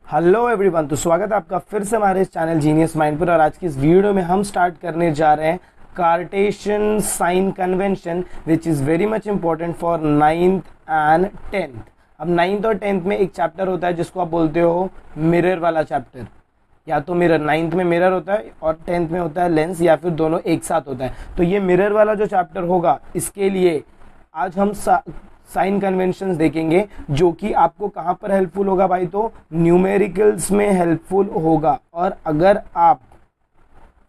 Hello everyone, तो स्वागत है आपका फिर से हमारे इस चैनल जीनियस माइंड पर। और आज की इस वीडियो में हम स्टार्ट करने जा रहे हैं Cartesian sign convention which is very much important for 9th and 10th। अब 9th और 10th में एक चैप्टर होता है जिसको आप बोलते हो मिरर वाला चैप्टर। या तो मिरर 9th में मिरर होता है और 10th में होता है लेंस, या फिर दोनों एक साथ होता है। तो ये मिरर वाला जो चैप्टर होगा, इसके लिए आज हम साइन कन्वेंशंस देखेंगे, जो कि आपको कहाँ पर हेल्पफुल होगा भाई, तो न्यूमेरिकल्स में हेल्पफुल होगा। और अगर आप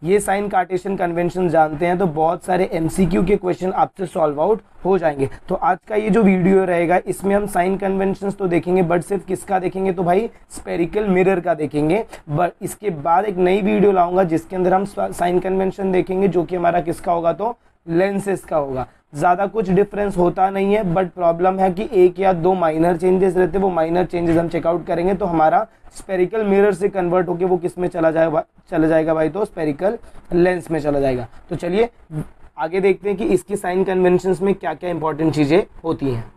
ये साइन कार्टेशियन कन्वेंशन जानते हैं तो बहुत सारे एमसीक्यू के क्वेश्चन आपसे सॉल्व आउट हो जाएंगे। तो आज का ये जो वीडियो रहेगा, इसमें हम साइन कन्वेंशंस तो देखेंगे, बट सिर्फ किसका देखेंगे, तो भाई स्पेरिकल मिरर का देखेंगे। बट इसके बाद एक नई वीडियो लाऊंगा जिसके अंदर हम साइन कन्वेंशन देखेंगे, जो कि हमारा किसका होगा, तो लेंसेज का होगा। ज़्यादा कुछ डिफरेंस होता नहीं है, बट प्रॉब्लम है कि एक या दो माइनर चेंजेस रहते हैं। वो माइनर चेंजेस हम चेकआउट करेंगे तो हमारा स्पेरिकल मिरर से कन्वर्ट होकर वो किस में चला जाएगा भाई, तो स्पेरिकल लेंस में चला जाएगा। तो चलिए आगे देखते हैं कि इसकी साइन कन्वेंशंस में क्या क्या इंपॉर्टेंट चीज़ें होती हैं।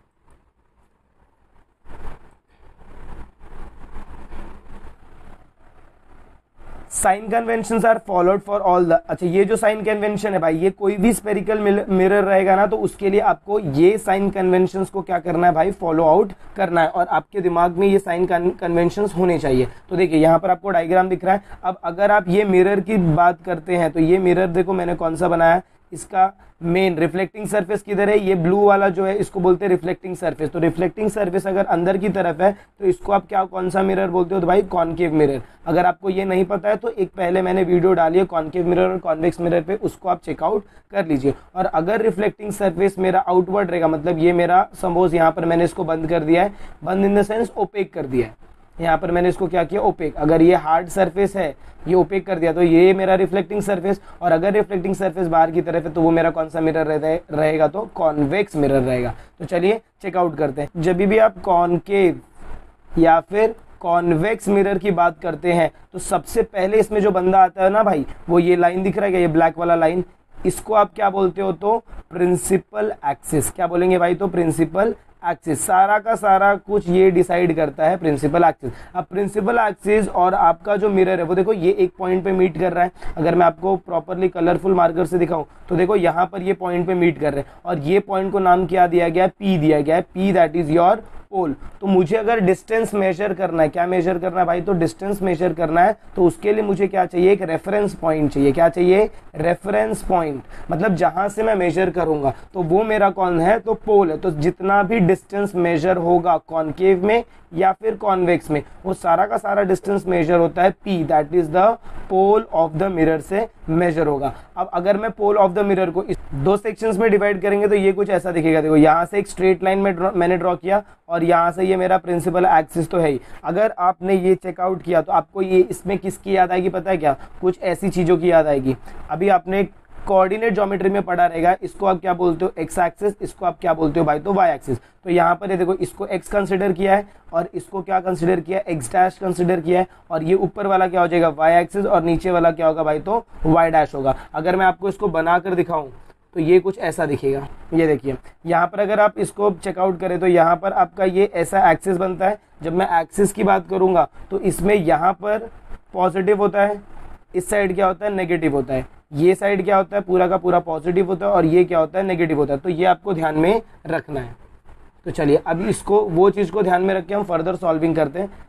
Sign conventions are followed for all the, अच्छा ये जो साइन कन्वेंशन है भाई, ये कोई भी स्पेरिकल मिरर रहेगा ना, तो उसके लिए आपको ये साइन कन्वेंशंस को क्या करना है भाई, फॉलो आउट करना है। और आपके दिमाग में ये साइन कन्वेंशंस होने चाहिए। तो देखिए यहाँ पर आपको डायग्राम दिख रहा है। अब अगर आप ये मिरर की बात करते हैं तो ये मिरर देखो मैंने कौन सा बनाया है, इसका मेन रिफ्लेक्टिंग सरफेस किधर है, ये ब्लू वाला जो है इसको बोलते हैं रिफ्लेक्टिंग सरफेस। तो रिफ्लेक्टिंग सरफेस अगर अंदर की तरफ है तो इसको आप क्या, कौन सा मिरर बोलते हो, तो भाई कॉनकेव मिरर। अगर आपको ये नहीं पता है तो एक पहले मैंने वीडियो डाली है कॉनकेव मिरर और कॉन्वेक्स मिरर पे, उसको आप चेकआउट कर लीजिए। और अगर रिफ्लेक्टिंग सरफेस मेरा आउटवर्ड रहेगा, मतलब ये मेरा सपोज यहाँ पर मैंने इसको बंद कर दिया है, बंद इन द सेंस ओपेक कर दिया है, यहाँ पर मैंने इसको क्या किया, ओपेक। अगर ये हार्ड सरफेस है, ये ओपेक कर दिया, तो ये मेरा रिफ्लेक्टिंग सरफेस। और अगर रिफ्लेक्टिंग सरफेस बाहर की तरफ है तो वो मेरा कौन सा मिरर रहेगा, तो कॉन्वेक्स मिरर रहेगा। तो चलिए चेकआउट करते हैं। जब भी आप कॉनकेव या फिर कॉन्वेक्स मिरर की बात करते हैं तो सबसे पहले इसमें जो बंदा आता है ना भाई, वो ये लाइन दिख रहा है, ये ब्लैक वाला लाइन, इसको आप क्या बोलते हो, तो प्रिंसिपल एक्सिस। क्या बोलेंगे भाई, तो प्रिंसिपल एक्सिस। सारा का सारा कुछ ये डिसाइड करता है प्रिंसिपल एक्सिस। अब प्रिंसिपल एक्सिस और आपका जो मिरर है वो देखो ये एक पॉइंट पे मीट कर रहा है। अगर मैं आपको प्रॉपरली कलरफुल मार्कर से दिखाऊं तो देखो यहाँ पर ये पॉइंट पे मीट कर रहे हैं, और ये पॉइंट को नाम क्या दिया गया है, पी दिया गया है। पी दैट इज योर पोल। तो मुझे अगर डिस्टेंस मेजर करना है, क्या मेजर करना है भाई, तो डिस्टेंस मेजर करना है, तो उसके लिए मुझे क्या चाहिए, एक रेफरेंस पॉइंट चाहिए। क्या चाहिए, रेफरेंस पॉइंट। मतलब जहां से मैं मेजर करूंगा तो वो मेरा कौन है, तो पोल है। तो जितना भी डिस्टेंस मेजर होगा कॉनकेव में या फिर कॉन्वेक्स में, वो सारा का सारा डिस्टेंस मेजर होता है P, that is the pole of the mirror से मेजर होगा। अब अगर मैं पोल ऑफ द मिरर को इस दो सेक्शंस में डिवाइड करेंगे तो ये कुछ ऐसा दिखेगा। देखो यहाँ से एक स्ट्रेट लाइन में मैंने ड्रॉ किया, और यहाँ से ये मेरा प्रिंसिपल एक्सिस तो है ही। अगर आपने ये चेकआउट किया तो आपको ये इसमें किसकी याद आएगी, पता है क्या, कुछ ऐसी चीज़ों की याद आएगी। अभी आपने कोऑर्डिनेट ज्योमेट्री में पढ़ा रहेगा, इसको आप क्या बोलते हो, एक्स एक्सिस, इसको आप क्या बोलते हो भाई, तो वाई एक्सिस। तो यहाँ पर ये देखो, इसको एक्स कंसिडर किया है और इसको क्या कंसिडर किया है, एक्स डैश कंसिडर किया है, और ये ऊपर वाला क्या हो जाएगा, वाई एक्सिस, और नीचे वाला क्या होगा भाई, तो वाई डैश होगा। अगर मैं आपको इसको बनाकर दिखाऊं तो ये कुछ ऐसा दिखेगा। ये देखिए यहाँ पर अगर आप इसको चेकआउट करें तो यहाँ पर आपका ये ऐसा एक्सिस बनता है। जब मैं एक्सिस की बात करूँगा तो इसमें यहाँ पर पॉजिटिव होता है, इस साइड क्या होता है, नेगेटिव होता है। ये साइड क्या होता है, पूरा का पूरा पॉजिटिव होता है, और ये क्या होता है, नेगेटिव होता है। तो ये आपको ध्यान में रखना है। तो चलिए अभी इसको, वो चीज़ को ध्यान में रख के हम फर्दर सॉल्विंग करते हैं।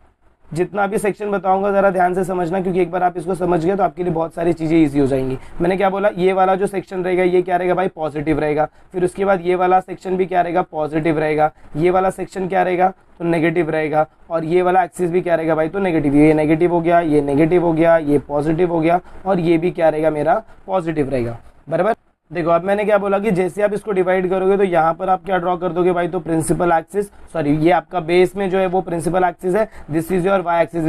जितना भी सेक्शन बताऊंगा ज़रा ध्यान से समझना, क्योंकि एक बार आप इसको समझ गए तो आपके लिए बहुत सारी चीज़ें ईजी हो जाएंगी। मैंने क्या बोला, ये वाला जो सेक्शन रहेगा ये क्या रहेगा भाई, पॉजिटिव रहेगा। फिर उसके बाद ये वाला सेक्शन भी क्या रहेगा, पॉजिटिव रहेगा। ये वाला सेक्शन क्या रहेगा, तो नेगेटिव रहेगा। और ये वाला एक्सिस भी क्या रहेगा भाई, तो नेगेटिव। ये नेगेटिव हो गया, ये नेगेटिव हो गया, ये पॉजिटिव हो गया, और ये भी क्या रहेगा, मेरा पॉजिटिव रहेगा। बराबर। देखो अब मैंने क्या बोला कि जैसे आप इसको डिवाइड करोगे तो यहाँ पर आप क्या ड्रॉ कर दोगे भाई, तो प्रिंसिपल एक्सिस, सॉरी ये आपका बेस में जो है वो प्रिंसिपल एक्सिस है। This is your Y axis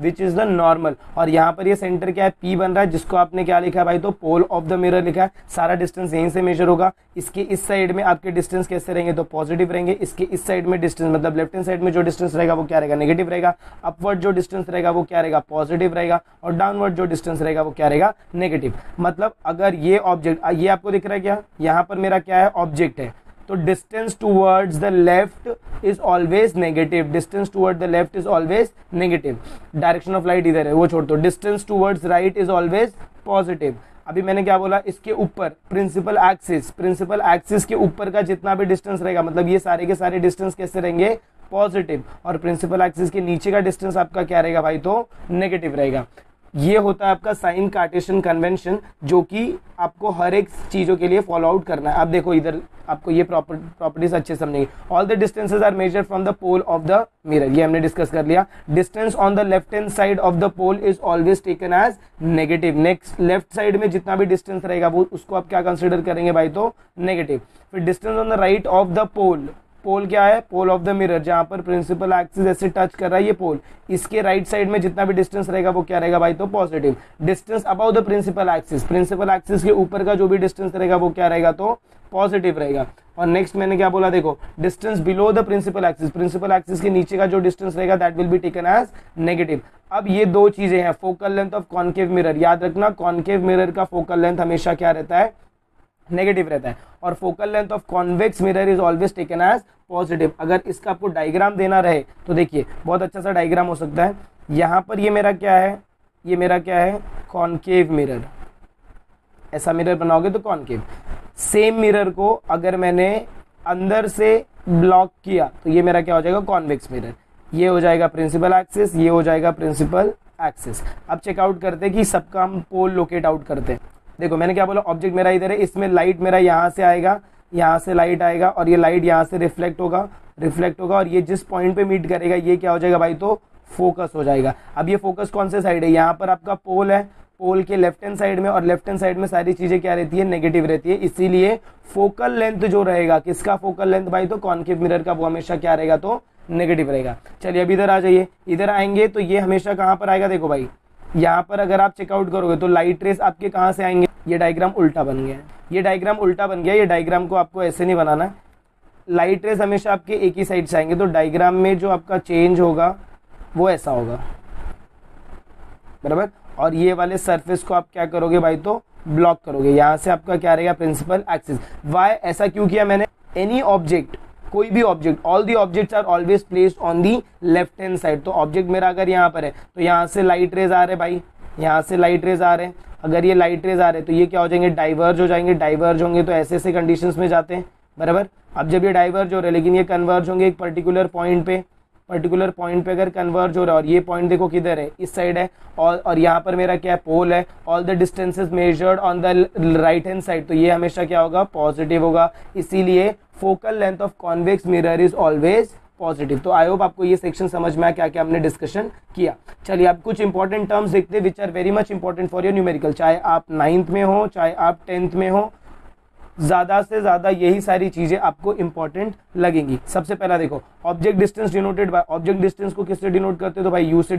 which is the normal. और यहाँ पर ये सेंटर क्या है, पी बन रहा है, जिसको आपने क्या लिखा है भाई, तो पोल ऑफ द मिरर लिखा है। सारा डिस्टेंस यहीं से मेजर होगा। इसके इस साइड में आपके डिस्टेंस कैसे रहेंगे, तो पॉजिटिव रहेंगे। इसके इस साइड में डिस्टेंस, मतलब लेफ्ट हैंड साइड में जो डिस्टेंस रहेगा वो क्या रहेगा, नेगेटिव रहेगा। अपवर्ड जो डिस्टेंस रहेगा वो क्या रहेगा, पॉजिटिव रहेगा। और डाउनवर्ड जो डिस्टेंस रहेगा वो क्या रहेगा, नेगेटिव। मतलब अगर ये ऑब्जेक्ट, ये आपको दिख रहा है क्या, यहाँ पर मेरा क्या है, ऑब्जेक्ट है, तो distance towards the left is always negative, distance toward the left is always negative, direction of light इधर है वो छोड़ दो, distance towards right is always positive. अभी मैंने क्या बोला, इसके ऊपर प्रिंसिपल एक्सिस के ऊपर का जितना भी डिस्टेंस रहेगा, मतलब ये सारे के सारे डिस्टेंस कैसे रहेंगे, पॉजिटिव, और प्रिंसिपल एक्सिस के नीचे का डिस्टेंस आपका क्या रहेगा भाई, तो नेगेटिव रहेगा। ये होता है आपका साइन कार्टेशियन कन्वेंशन, जो कि आपको हर एक चीजों के लिए फॉलो आउट करना है। अब देखो इधर आपको ये प्रॉपर्टीज अच्छे समझेंगे। All the distances are measured from the pole of the mirror, ये हमने डिस्कस कर लिया। Distance on the left hand side of the pole is always taken as negative, next left side में जितना भी डिस्टेंस रहेगा वो उसको आप क्या कंसिडर करेंगे भाई, तो नेगेटिव। फिर distance on the right of the pole, pole क्या है, पोल ऑफ द मिरर, जहां पर प्रिंसिपल एक्सिस ऐसे टच कर रहा है ये पोल, इसके राइट साइड में जितना भी डिस्टेंस रहेगा वो क्या रहेगा भाई, तो positive. Distance about the principal axis, principal axis के ऊपर का जो भी डिस्टेंस रहेगा वो क्या रहेगा, तो पॉजिटिव रहेगा। और नेक्स्ट मैंने क्या बोला, देखो distance below the principal axis, principal axis के नीचे का जो डिस्टेंस रहेगा that will be taken as negative. अब ये दो चीजें हैं, focal length of concave mirror, याद रखना कॉनकेव मिरर का फोकल लेंथ हमेशा क्या रहता है, नेगेटिव रहता है, और focal length of convex mirror is always taken as positive. अगर इसका आपको डायग्राम देना रहे तो देखिए बहुत अच्छा सा डायग्राम हो सकता है। यहां पर ये मेरा क्या है, ये मेरा क्या है, कॉनकेव मिरर, ऐसा मिरर बनाओगे तो कॉनकेव। सेम मिरर को अगर मैंने अंदर से ब्लॉक किया तो ये मेरा क्या हो जाएगा, कॉन्वेक्स मिरर, ये हो जाएगा प्रिंसिपल एक्सिस, ये हो जाएगा प्रिंसिपल एक्सिस। अब चेकआउट करते हैं कि सबका हम पोल लोकेट आउट करते हैं। देखो मैंने क्या बोला, ऑब्जेक्ट मेरा इधर है, इसमें लाइट मेरा यहाँ से आएगा, यहाँ से लाइट आएगा, और ये लाइट यहाँ से रिफ्लेक्ट होगा, और ये जिस पॉइंट पे मीट करेगा ये क्या हो जाएगा भाई, तो फोकस हो जाएगा। अब ये फोकस कौन से साइड है, यहाँ पर आपका पोल है, पोल के लेफ्ट हैंड साइड में, और लेफ्ट हैंड साइड में सारी चीजें क्या रहती है, नेगेटिव रहती है, इसीलिए फोकल लेंथ जो रहेगा, किसका फोकल लेंथ भाई, तो कॉनकेव मिरर का, वो हमेशा क्या रहेगा, तो नेगेटिव रहेगा। चलिए अब इधर आ जाइए, इधर आएंगे तो ये हमेशा कहाँ पर आएगा, देखो भाई यहाँ पर अगर आप चेकआउट करोगे तो लाइट रेस आपके कहाँ से आएंगे, ये डायग्राम उल्टा बन गया है, ये डायग्राम उल्टा बन गया, ये डायग्राम को आपको ऐसे नहीं बनाना है। लाइट रेस हमेशा आपके एक ही साइड से आएंगे, तो डायग्राम में जो आपका चेंज होगा वो ऐसा होगा, बराबर। और ये वाले सरफेस को आप क्या करोगे भाई, तो ब्लॉक करोगे, यहाँ से आपका क्या रहेगा, प्रिंसिपल एक्सिस। वाई ऐसा क्यों किया मैंने, एनी ऑब्जेक्ट, कोई भी object, all the objects are always placed on the left hand side. तो ऑब्जेक्ट मेरा अगर यहाँ पर है तो यहाँ से लाइट रेज आ रहे भाई, यहाँ से लाइट रेज आ रहे हैं, अगर ये लाइट रेज आ रहे तो ये क्या हो जाएंगे, डाइवर्ज हो जाएंगे, डाइवर्ज होंगे तो ऐसे ऐसे कंडीशंस में जाते हैं, बराबर। अब जब ये डाइवर्ज हो रहे हैं लेकिन ये कन्वर्ज होंगे एक पर्टिकुलर पॉइंट पे, अगर कन्वर्ज हो रहा है, और ये पॉइंट देखो किधर है, इस साइड है, और यहाँ पर मेरा क्या है, पोल है, all the distances measured on the right hand side, तो ये हमेशा क्या होगा, पॉजिटिव होगा, इसीलिए focal length of convex mirror is always positive. तो आई होप आपको ये सेक्शन समझ में आया, क्या क्या हमने डिस्कशन किया। चलिए अब कुछ इंपॉर्टेंट टर्म्स देखते हैं which are very much important for your numerical, चाहे आप 9th में हो चाहे आप 10th में हो, ज्यादा से ज्यादा यही सारी चीजें आपको इंपॉर्टेंट लगेंगी। सबसे पहला देखो, object distance denoted by, object distance को किससे डिनोट करते हो, तो भाई यू से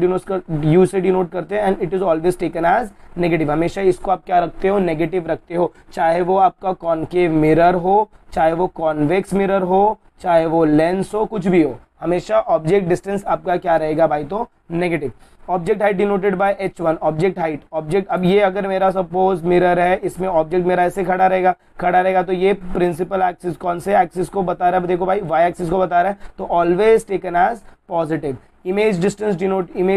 डिनोट करते हैं, and it is always taken as negative. हमेशा इसको आप क्या रखते हो, नेगेटिव रखते हो, चाहे वो आपका कॉनकेव मिरर हो, चाहे वो कॉन्वेक्स मिरर हो, चाहे वो लेंस हो, कुछ भी हो, हमेशा ऑब्जेक्ट डिस्टेंस आपका क्या रहेगा भाई, तो negative. Object height denoted bye h1, object height, object, अब ये अगर मेरा सपोज मिरर है, इसमें ऑब्जेक्ट मेरा ऐसे खड़ा रहेगा तो ये प्रिंसिपल एक्सिस, कौन से एक्सिस को बता रहा है, देखो भाई y एक्सिस को बता रहा है, तो always taken as positive. Image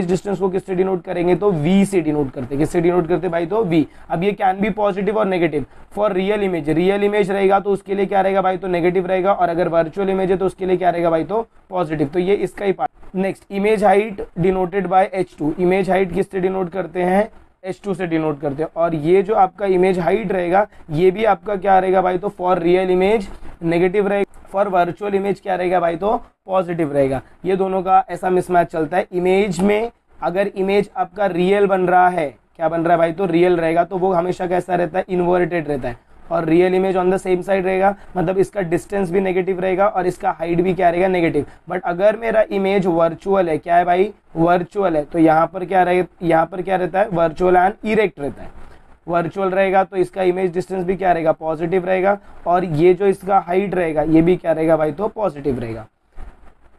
distance को किससे डिनोट करेंगे, तो v से डिनोट करते, किससे डिनोट करते भाई, तो v। अब ये कैन बी पॉजिटिव और नेगेटिव। फॉर रियल इमेज रहेगा तो उसके लिए क्या रहेगा भाई, तो नेगेटिव रहेगा, और अगर वर्चुअल इमेज है तो उसके लिए क्या रहेगा भाई, तो पॉजिटिव। तो ये इसका ही part. Next, image height denoted by h2, image height किससे डिनोट करते हैं, h2 से डिनोट करते हैं, और ये जो आपका इमेज हाइट रहेगा ये भी आपका क्या रहेगा भाई, तो फॉर रियल इमेज नेगेटिव रहेगा, फॉर वर्चुअल इमेज क्या रहेगा भाई, तो पॉजिटिव रहेगा। ये दोनों का ऐसा मिसमैच चलता है। इमेज में अगर इमेज आपका रियल बन रहा है, क्या बन रहा है भाई, तो रियल रहेगा, तो वो हमेशा कैसा रहता है, इन्वर्टेड रहता है, और real image on the same side रहेगा, मतलब इसका डिस्टेंस भी नेगेटिव रहेगा और इसका हाइट भी क्या रहेगा, नेगेटिव। बट अगर मेरा इमेज वर्चुअल है, क्या है भाई, वर्चुअल है, तो यहाँ पर क्या रहता है, वर्चुअल एंड इरेक्ट रहता है। वर्चुअल रहेगा तो इसका इमेज डिस्टेंस भी क्या रहेगा, पॉजिटिव रहेगा, और ये जो इसका हाइट रहेगा ये भी क्या रहेगा भाई, तो पॉजिटिव रहेगा।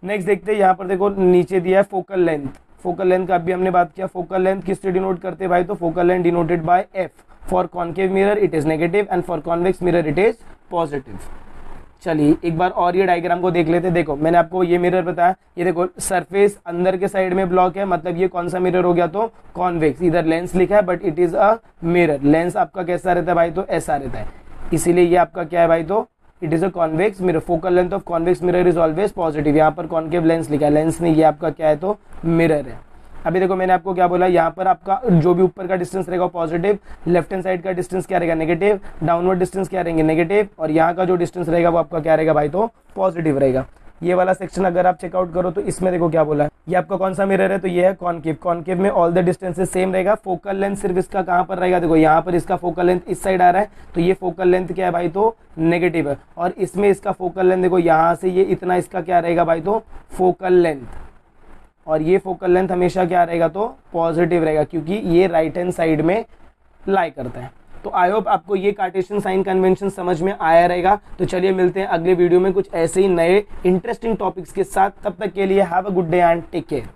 नेक्स्ट देखते हैं, यहाँ पर देखो नीचे दिया है फोकल लेंथ, फोकल लेंथ का भी हमने बात किया। फोकल लेंथ किससे डिनोट करते हैं भाई, तो focal length denoted by f। For concave mirror it is negative, and for convex mirror it is positive. चलिए एक बार और ये डायग्राम को देख लेते हैं। देखो मैंने आपको ये मिरर बताया, ये देखो सरफेस अंदर के साइड में ब्लॉक है, मतलब ये कौन सा मिरर हो गया, तो कॉन्वेक्स। इधर लेंस लिखा है but it is a mirror. Lens आपका कैसा रहता है भाई, तो ऐसा रहता है, इसीलिए ये आपका क्या है भाई, तो it is a convex mirror. Focal length of convex mirror is always positive. यहाँ पर कॉन्केव लेंस लिखा है, लेंस नहीं, ये आपका क्या है, तो मिरर है। अभी देखो मैंने आपको क्या बोला, यहाँ पर आपका जो भी ऊपर का डिस्टेंस रहेगा पॉजिटिव, लेफ्ट हैंड साइड का डिस्टेंस क्या रहेगा, नेगेटिव, डाउनवर्ड डिस्टेंस क्या रहेंगे, नेगेटिव, और यहाँ का जो डिस्टेंस रहेगा वो आपका क्या रहेगा भाई, तो पॉजिटिव रहेगा। ये वाला सेक्शन अगर आप चेकआउट करो तो इसमें देखो क्या बोला है, ये आपका कौन सा मिरर है, तो ये है कॉन्केव। कॉन्केव में ऑल द डिस्टेंसेस सेम रहेगा। फोकल लेंथ सिर्फ इसका कहाँ पर रहेगा, देखो यहाँ पर इसका फोकल लेंथ इस साइड आ रहा है, तो ये फोकल लेंथ क्या है भाई, तो नेगेटिव है। और इसमें इसका फोकल लेंथ देखो यहाँ से ये इतना इसका क्या रहेगा भाई, तो फोकल लेंथ, और ये फोकल लेंथ हमेशा क्या रहेगा, तो पॉजिटिव रहेगा, क्योंकि ये राइट हैंड साइड में लाई करता है। तो आई होप आपको ये कार्टेशियन साइन कन्वेंशन समझ में आया रहेगा। तो चलिए मिलते हैं अगले वीडियो में कुछ ऐसे ही नए इंटरेस्टिंग टॉपिक्स के साथ। तब तक के लिए have a good day and take care.